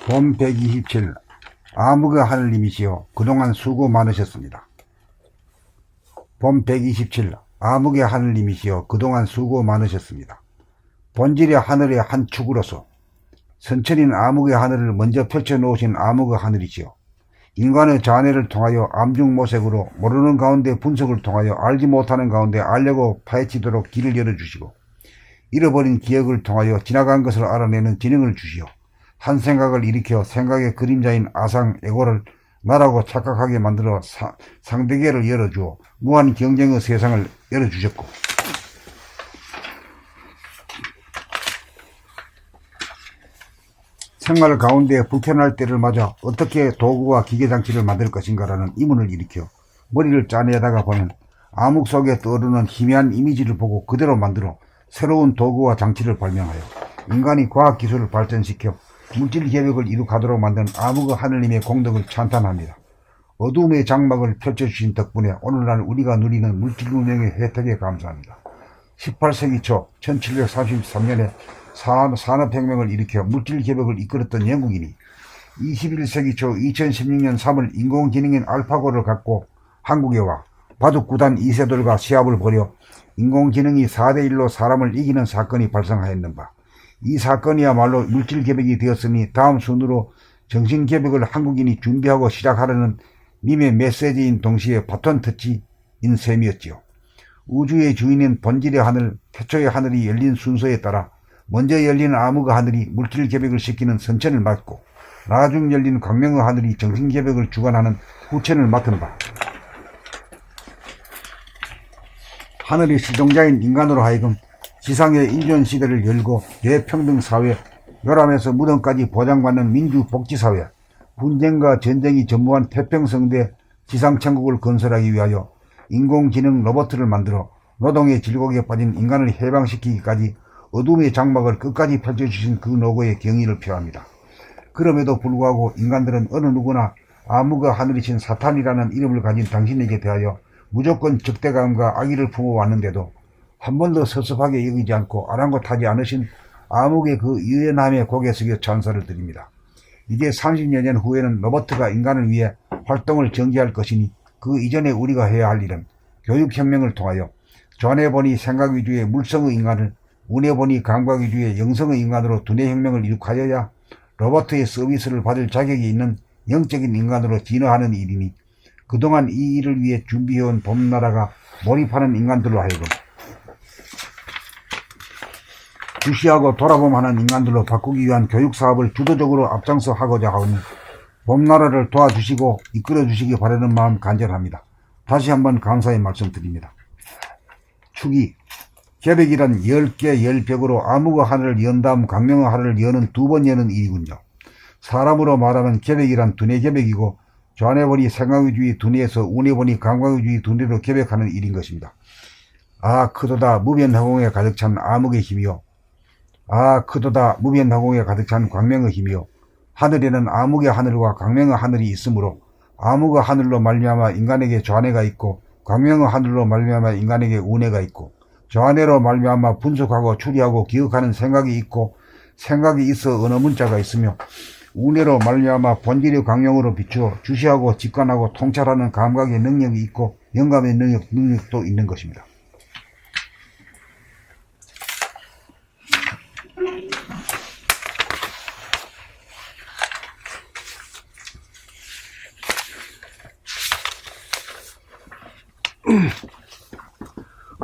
봄 127 암흑의 하늘님이시여 그동안 수고 많으셨습니다. 봄 127 암흑의 하늘님이시여 그동안 수고 많으셨습니다. 본질의 하늘의 한 축으로서 선천인 암흑의 하늘을 먼저 펼쳐놓으신 암흑의 하늘이시여 인간의 자뇌를 통하여 암중모색으로 모르는 가운데 분석을 통하여 알지 못하는 가운데 알려고 파헤치도록 길을 열어주시고 잃어버린 기억을 통하여 지나간 것을 알아내는 지능을 주시어 한 생각을 일으켜 생각의 그림자인 아상 에고를 나라고 착각하게 만들어 상대계를 열어주어 무한 경쟁의 세상을 열어주셨고 생활 가운데 불편할 때를 맞아 어떻게 도구와 기계장치를 만들 것인가라는 의문을 일으켜 머리를 짜내다가 보면 암흑 속에 떠오르는 희미한 이미지를 보고 그대로 만들어 새로운 도구와 장치를 발명하여 인간이 과학기술을 발전시켜 물질계획을 이룩하도록 만든 암흑의 하느님의 공덕을 찬탄합니다. 어둠의 장막을 펼쳐주신 덕분에 오늘날 우리가 누리는 물질운명의 혜택에 감사합니다. 18세기 초 1733년에 산업혁명을 일으켜 물질개혁을 이끌었던 영국인이 21세기 초 2016년 3월 인공지능인 알파고를 갖고 한국에 와 바둑 9단 2세돌과 시합을 벌여 인공지능이 4대1로 사람을 이기는 사건이 발생하였는 바, 이 사건이야말로 물질개혁이 되었으니 다음 순으로 정신개혁을 한국인이 준비하고 시작하려는 님의 메시지인 동시에 바톤 터치인 셈이었지요. 우주의 주인인 본질의 하늘, 태초의 하늘이 열린 순서에 따라 먼저 열린 암흑의 하늘이 물질개혁을 시키는 선천을 맡고 나중 열린 광명의 하늘이 정신개혁을 주관하는 후천을 맡은 바, 하늘의 시종자인 인간으로 하여금 지상의 인존시대를 열고 대평등사회, 요람에서 무덤까지 보장받는 민주복지사회, 분쟁과 전쟁이 전무한 태평성대 지상천국을 건설하기 위하여 인공지능 로봇을 만들어 노동의 질곡에 빠진 인간을 해방시키기까지 어둠의 장막을 끝까지 펼쳐주신 그 노고에 경의를 표합니다. 그럼에도 불구하고 인간들은 어느 누구나 암흑의 하늘이신 사탄이라는 이름을 가진 당신에게 대하여 무조건 적대감과 악의를 품어왔는데도 한 번도 섭섭하게 여기지 않고 아랑곳하지 않으신 암흑의 그 유연함에 고개 숙여 찬사를 드립니다. 이제 30여 년 후에는 로봇가 인간을 위해 활동을 정지할 것이니 그 이전에 우리가 해야 할 일은 교육혁명을 통하여 전해보니 생각 위주의 물성의 인간을 운해보니 감각 위주의 영성의 인간으로 두뇌혁명을 이룩하여야 로봇의 서비스를 받을 자격이 있는 영적인 인간으로 진화하는 일이니 그동안 이 일을 위해 준비해온 봄나라가 몰입하는 인간들로 하여금 주시하고 돌아봄하는 인간들로 바꾸기 위한 교육사업을 주도적으로 앞장서 하고자 하오니 봄나라를 도와주시고 이끌어주시기 바라는 마음 간절합니다. 다시 한번 감사의 말씀드립니다. 축이 개벽이란 10개 10벽으로 암흑의 하늘을 연 다음 광명의 하늘을 여는 두 번 여는 일이군요. 사람으로 말하면 개벽이란 두뇌 개벽이고 좌뇌보니 생각위주의 두뇌에서 우뇌보니 감각위주의 두뇌로 개벽하는 일인 것입니다. 아 크도다 무변화공에 가득 찬 암흑의 힘이요, 아 크도다 무변화공에 가득 찬 광명의 힘이요, 하늘에는 암흑의 하늘과 광명의 하늘이 있으므로 암흑의 하늘로 말미암아 인간에게 좌뇌가 있고 광명의 하늘로 말미암아 인간에게 우뇌가 있고 좌뇌로 말미암아 분석하고 추리하고 기억하는 생각이 있고 생각이 있어 언어 문자가 있으며 우뇌로 말미암아 본질의 광명으로 비추어 주시하고 직관하고 통찰하는 감각의 능력이 있고 영감의 능력도 있는 것입니다.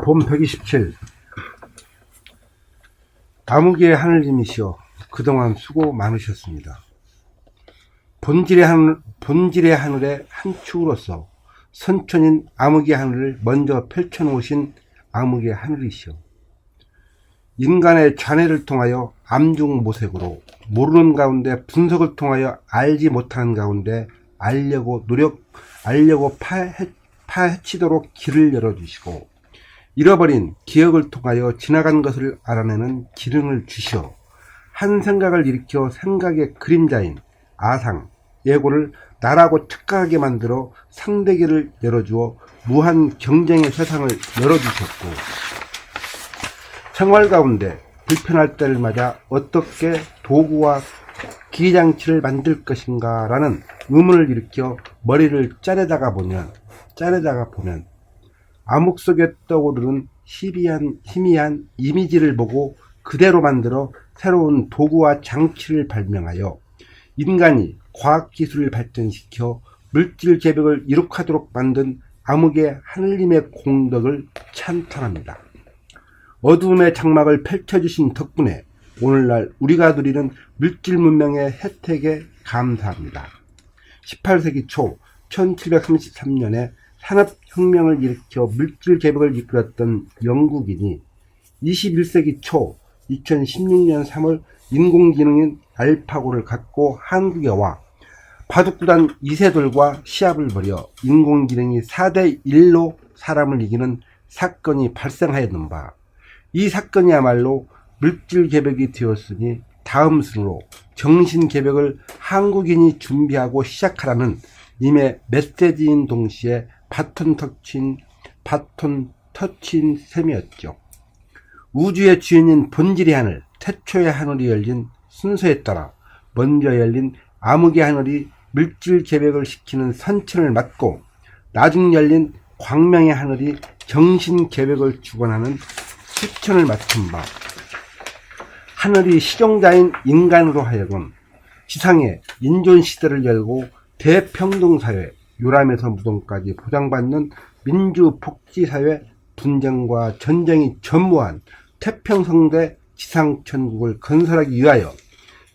봄 127 암흑의 하늘님이시여 그동안 수고 많으셨습니다. 본질의 하늘의 한 축으로서 선천인 암흑의 하늘을 먼저 펼쳐놓으신 암흑의 하늘이시여 인간의 자뇌를 통하여 암중모색으로 모르는 가운데 분석을 통하여 알지 못하는 가운데 알려고 파헤치도록 길을 열어주시고 잃어버린 기억을 통하여 지나간 것을 알아내는 지능을 주시어 한 생각을 일으켜 생각의 그림자인 아상, 예고를 나라고 착각하게 만들어 상대계를 열어주어 무한 경쟁의 세상을 열어주셨고 생활 가운데 불편할 때를 맞아 어떻게 도구와 기계장치를 만들 것인가 라는 의문을 일으켜 머리를 짜내다가 보면 암흑 속에 떠오르는 희미한 이미지를 보고 그대로 만들어 새로운 도구와 장치를 발명하여 인간이 과학기술을 발전시켜 물질 개벽을 이룩하도록 만든 암흑의 하느님의 공덕을 찬탄합니다. 어두움의 장막을 펼쳐주신 덕분에 오늘날 우리가 누리는 물질 문명의 혜택에 감사합니다. 18세기 초 1733년에 산업혁명을 일으켜 물질 개벽을 이끌었던 영국인이 21세기 초 2016년 3월 인공지능인 알파고를 갖고 한국에 와 바둑구단 이세돌과 시합을 벌여 인공지능이 4대1로 사람을 이기는 사건이 발생하였는바, 이 사건이야말로 물질 개벽이 되었으니 다음 순으로 정신 개벽을 한국인이 준비하고 시작하라는 님의 메시지인 동시에 바톤 터치인 셈이었죠. 우주의 주인인 본질의 하늘, 태초의 하늘이 열린 순서에 따라 먼저 열린 암흑의 하늘이 물질 개벽을 시키는 선천을 맞고, 나중 열린 광명의 하늘이 정신 개벽을 주관하는 수천을 맡은 바, 하늘이 실용자인 인간으로 하여금 지상에 인존 시대를 열고 대평등사회, 요람에서 무덤까지 보장받는 민주복지사회, 분쟁과 전쟁이 전무한 태평성대 지상천국을 건설하기 위하여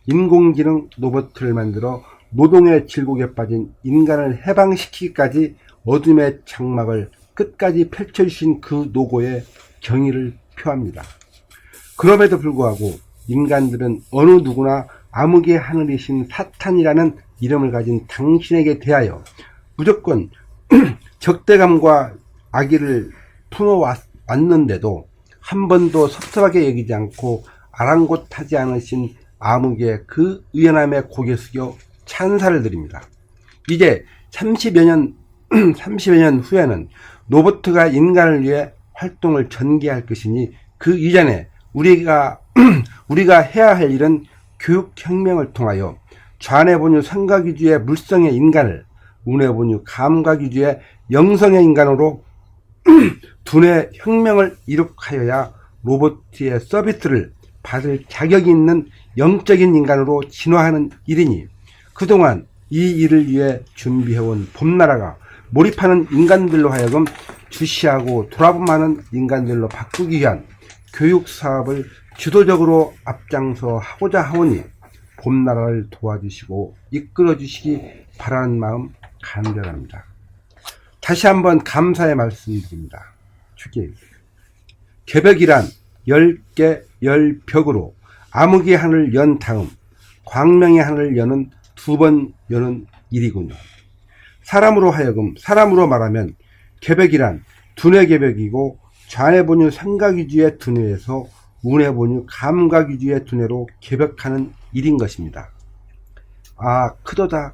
인공지능 로봇을 만들어 노동의 질곡에 빠진 인간을 해방시키기까지 어둠의 장막을 끝까지 펼쳐주신 그 노고에 경의를 표합니다. 그럼에도 불구하고 인간들은 어느 누구나 암흑의 하늘이신 사탄이라는 이름을 가진 당신에게 대하여 무조건 적대감과 악의를 품어왔는데도 한 번도 섭섭하게 여기지 않고 아랑곳하지 않으신 암흑의 그 의연함에 고개 숙여 찬사를 드립니다. 이제 30여 년 후에는 로봇가 인간을 위해 활동을 전개할 것이니 그 이전에 우리가 해야 할 일은 교육혁명을 통하여 좌뇌본유 생각위주의 물성의 인간을 우뇌본유 감각위주의 영성의 인간으로 두뇌 혁명을 이룩하여야 로봇의 서비스를 받을 자격이 있는 영적인 인간으로 진화하는 일이니, 그동안 이 일을 위해 준비해온 봄나라가 몰입하는 인간들로 하여금 주시하고 돌아보마는 인간들로 바꾸기 위한 교육사업을 주도적으로 앞장서 하고자 하오니 봄나라를 도와주시고 이끌어주시기 바라는 마음 간절합니다. 다시 한번 감사의 말씀드립니다. 주님, 개벽이란 10개 10벽으로 암흑의 하늘 연 다음 광명의 하늘 여는 2번 여는 일이군요. 사람으로 말하면 개벽이란 두뇌 개벽이고, 좌뇌본유 생각위주의 두뇌에서 우뇌본유 감각위주의 두뇌로 개벽하는 일인 것입니다. 아 크도다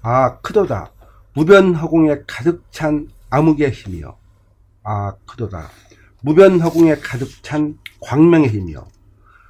아 크도다 무변허공에 가득 찬 암흑의 힘이여, 아 크도다 무변허공에 가득 찬 광명의 힘이여.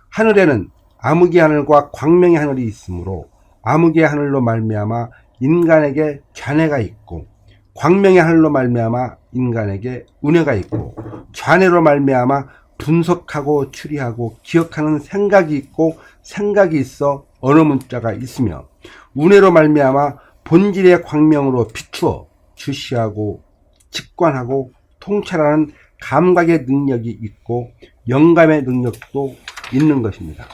하늘에는 암흑의 하늘과 광명의 하늘이 있으므로 암흑의 하늘로 말미암아 인간에게 좌뇌가 있고, 광명의 하늘로 말미암아 인간에게 우뇌가 있고, 좌뇌로 말미암아 분석하고 추리하고 기억하는 생각이 있고, 생각이 있어 언어 문자가 있으며, 우뇌로 말미암아 본질의 광명으로 비추어 주시하고 직관하고 통찰하는 감각의 능력이 있고 영감의 능력도 있는 것입니다.